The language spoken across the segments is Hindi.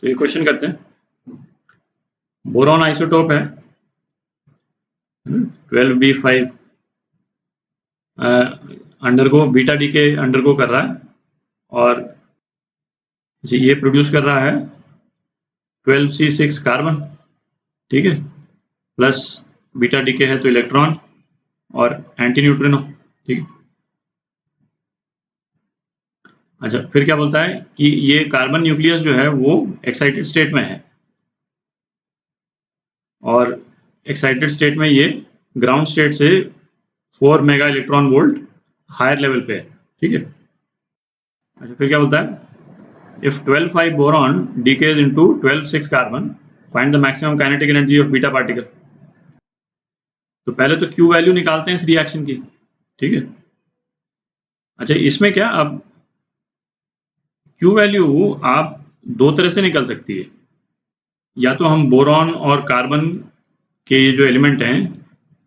तो ये क्वेश्चन करते हैं। बोरॉन आइसोटोप है 12B5 undergo beta decay undergo कर रहा है और ये प्रोड्यूस कर रहा है 12C6 कार्बन, ठीक है, प्लस बीटा डीके है तो इलेक्ट्रॉन और एंटी न्यूट्रिनो, ठीक है। अच्छा, फिर क्या बोलता है कि ये कार्बन न्यूक्लियस जो है वो एक्साइटेड स्टेट में है और एक्साइटेड स्टेट में ये ग्राउंड स्टेट से 4 mega electron volt higher level पे है, ठीक है। अच्छा, फिर क्या बोलता है, if 12 boron decays into 12 carbon, find the maximum kinetic energy of beta particle। तो पहले तो Q वैल्यू निकालते हैं इस रिएक्शन की, ठीक है। अच्छा, इसमें क्या, अब Q वैल्यू आप दो तरह से निकल सकती है, या तो हम बोरॉन और कार्बन के ये जो एलिमेंट हैं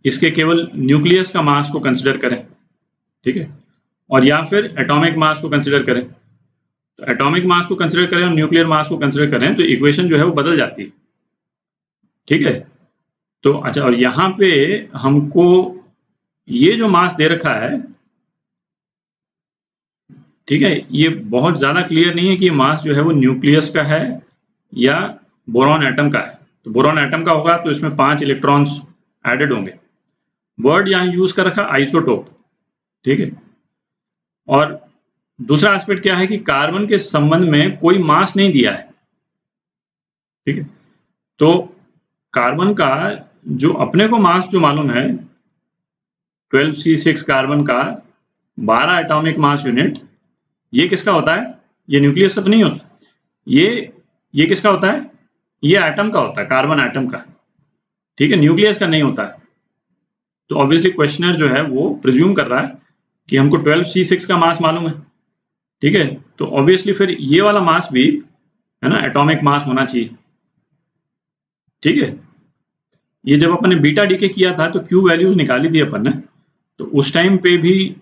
इसके केवल न्यूक्लियस का मास को कंसिडर करें, ठीक है, और या फिर एटॉमिक मास को कंसिडर करें। तो एटॉमिक मास को कंसिडर करें और न्यूक्लियर मास को कंसिडर करें तो इक्वेशन जो है वो बदल जाती है, ठीक है। तो अच्छा, और यहाँ पे हमको ये जो मास दे रखा है, ठीक है, ये बहुत ज़्यादा क्लियर नहीं है कि ये मास जो है वो न्यूक्लियस का है या बोरॉन एटम का है। तो बोरॉन एटम का होगा तो इसमें 5 इलेक्ट्रॉन्स एडेड होंगे। वर्ड यहाँ यूज कर रखा आइसोटोप, ठीक है। और दूसरा एस्पेक्ट क्या है कि कार्बन के संबंध में कोई मास नहीं दिया है, ठीक है। तो कार्बन का जो अपने को मास जो मालूम है 12C6 कार्बन का 12 एटॉमिक मास यूनिट, ये किसका होता है, ये न्यूक्लियस का तो नहीं होता, ये किसका होता है, ये एटम का होता है, कार्बन एटम का, ठीक है, न्यूक्लियस का नहीं होता है। तो ऑब्वियसली क्वेश्चनर जो है वो प्रिज्यूम कर रहा है कि हमको 12C6 का मास मालूम है, ठीक है। तो ऑब्वियसली फिर ये वाला मास भी है ना एटॉमिक मास होना चाहिए, ठीक है। ये जब अपन ने बीटा डीके किया था तो Q वैल्यूज निकाली थी अपन ने, तो उस टाइम पे भी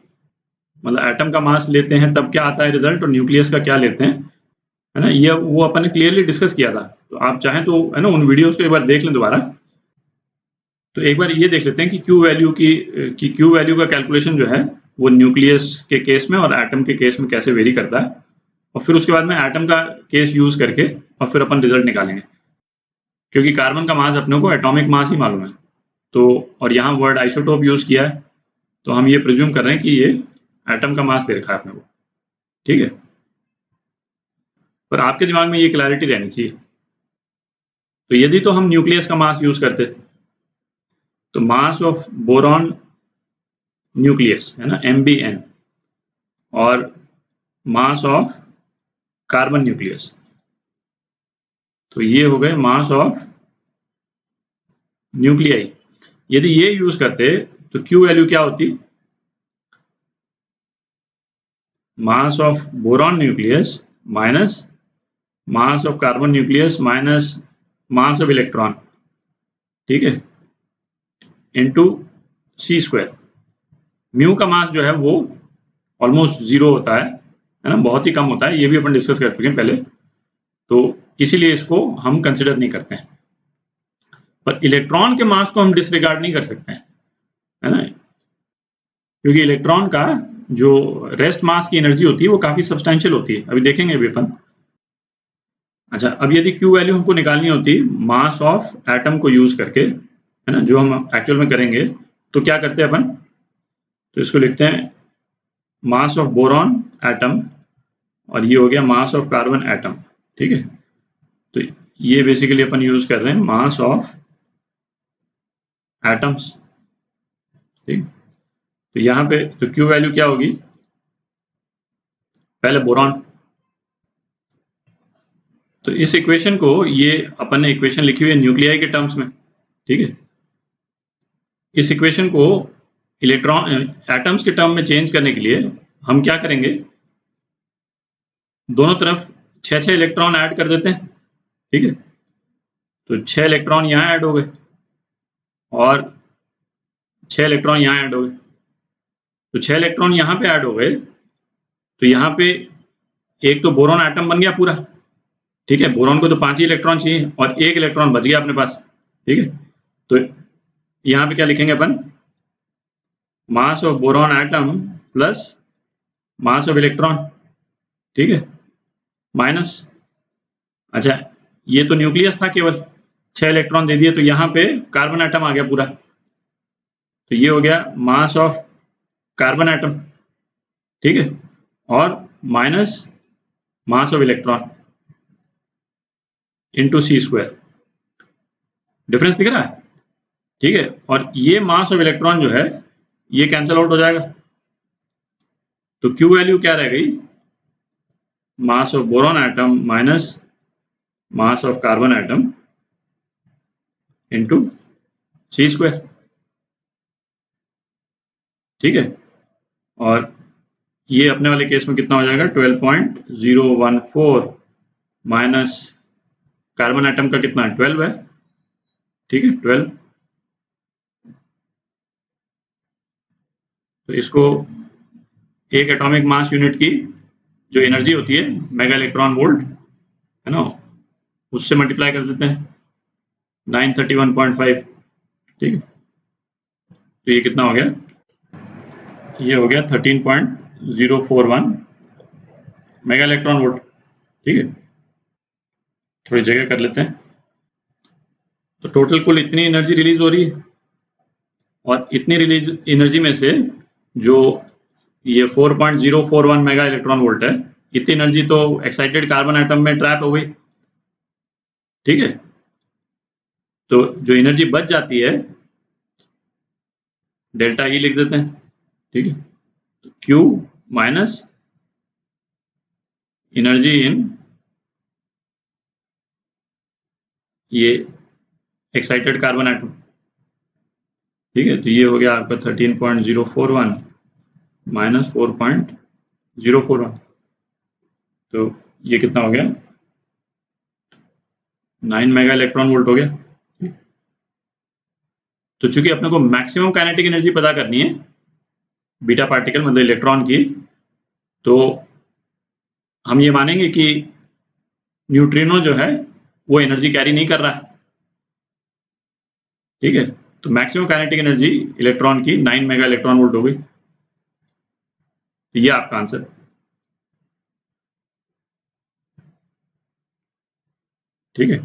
मतलब एटम का मास लेते हैं तब क्या आता है रिजल्ट और न्यूक्लियस का क्या लेते हैं, है ना, ये वो अपन ने क्लियरली डिस्कस किया था। तो आप चाहें तो है ना उन वीडियोस को एक बार देख लें दोबारा। तो एक बार ये देख लेते हैं कि Q वैल्यू का कैलकुलेशन जो है वो न्यूक्लियस के केस में और एटम के केस में कैसे वेरी करता है, और फिर उसके बाद में एटम का केस यूज करके और फिर अपन रिजल्ट निकालेंगे, क्योंकि कार्बन का मास अपने को एटॉमिक मास ही मालूम है। तो और यहाँ वर्ड आइसोटोप यूज किया है तो हम ये प्रिज्यूम कर रहे हैं कि ये एटम का मास दे रखा है अपने को, ठीक है। पर आपके दिमाग में ये क्लैरिटी रहनी चाहिए। तो यदि तो हम न्यूक्लियस का मास यूज करते तो मास ऑफ बोरॉन न्यूक्लियस है ना MbN और मास ऑफ कार्बन न्यूक्लियस, तो ये हो गए मास ऑफ न्यूक्लियाई। यदि ये यूज करते तो Q वैल्यू क्या होती, मास of boron nucleus minus mass of carbon nucleus minus mass of electron, ठीक है, इनटू C²। म्यू का मास जो है वो ऑलमोस्ट 0 होता है ना, बहुत ही कम होता है, ये भी अपन डिस्कस कर चुके हैं पहले, तो इसीलिए इसको हम कंसिडर नहीं करते हैं। पर इलेक्ट्रॉन के मास को हम डिसरिगार्ड नहीं कर सकते हैं, है ना, क्योंकि इलेक्ट्रॉन का जो रेस्ट मास की एनर्जी होती है वो काफी सब्सटेंशियल होती है, अभी देखेंगे अभी अपन। अच्छा, अब यदि Q वैल्यू हमको निकालनी होती मास ऑफ एटम को यूज करके, है ना, जो हम एक्चुअल में करेंगे, तो क्या करते हैं अपन, तो इसको लिखते हैं मास ऑफ बोरॉन एटम और ये हो गया मास ऑफ कार्बन एटम, ठीक है। तो ये बेसिकली अपन यूज कर रहे हैं मास ऑफ एटम्स, ठीक। तो यहाँ पे तो Q वैल्यू क्या होगी, पहले बोरॉन, तो इस इक्वेशन को ये अपन ने इक्वेशन लिखी हुई है न्यूक्लियाई के टर्म्स में, ठीक है। इस इक्वेशन को इलेक्ट्रॉन एटम्स के टर्म में चेंज करने के लिए हम क्या करेंगे, दोनों तरफ 6 इलेक्ट्रॉन ऐड कर देते हैं, ठीक है। तो 6 इलेक्ट्रॉन यहाँ ऐड हो गए और 6 इलेक्ट्रॉन यहाँ ऐड हो गए, तो 6 इलेक्ट्रॉन यहाँ पे ऐड हो गए, तो यहाँ पे एक तो बोरॉन एटम बन गया पूरा, ठीक है, बोरॉन को तो 5 ही इलेक्ट्रॉन चाहिए और 1 इलेक्ट्रॉन बच गया अपने पास। ठीक है, तो यहाँ पे क्या लिखेंगे अपन, mass of boron atom plus mass of electron. ठीक है, माइनस, अच्छा ये तो न्यूक्लियस था केवल, 6 इलेक्ट्रॉन दे दिए, तो यहाँ पे कार्बन एटम आ गया पूरा, तो ये हो गया मास ऑफ कार्बन एटम। ठीक है, और minus mass of electron into c square. Difference दिख रहा है? ठीक है, और ये मास ऑफ इलेक्ट्रॉन जो है ये कैंसिल आउट हो जाएगा, तो Q वैल्यू क्या रह गई, mass of boron atom minus mass of carbon atom into c square. ठीक है, और ये अपने वाले केस में कितना हो जाएगा, 12.014 माइनस कार्बन एटम का कितना है, 12 है। ठीक है, 12, तो इसको एक एटॉमिक मास यूनिट की जो एनर्जी होती है मेगा इलेक्ट्रॉन वोल्ट है ना, उससे मल्टीप्लाई कर देते हैं 931.5। ठीक है, तो ये कितना हो गया, ये हो गया 13.041 मेगा इलेक्ट्रॉन वोल्ट। ठीक है, थोड़ी जगह कर लेते हैं, तो टोटल कुल इतनी एनर्जी रिलीज हो रही है, और इतनी रिलीज एनर्जी में से जो ये 4.041 मेगा इलेक्ट्रॉन वोल्ट है, इतनी एनर्जी तो एक्साइटेड कार्बन एटम में ट्रैप हो गई। ठीक है, तो जो एनर्जी बच जाती है डेल्टा ई लिख देते हैं। ठीक है, Q माइनस एनर्जी इन ये एक्साइटेड कार्बन एटम। ठीक है, तो ये हो गया आपका 13.041 माइनस 4.041, तो ये कितना हो गया, 9 मेगा इलेक्ट्रॉन वोल्ट हो गया। तो चूंकि अपने को मैक्सिमम काइनेटिक एनर्जी पता करनी है बीटा पार्टिकल मतलब इलेक्ट्रॉन की, तो हम ये मानेंगे कि न्यूट्रिनो जो है वो एनर्जी कैरी नहीं कर रहा है। ठीक है, तो मैक्सिमम काइनेटिक एनर्जी इलेक्ट्रॉन की 9 मेगा इलेक्ट्रॉन वोल्ट हो गई, तो ये आपका आंसर। ठीक है।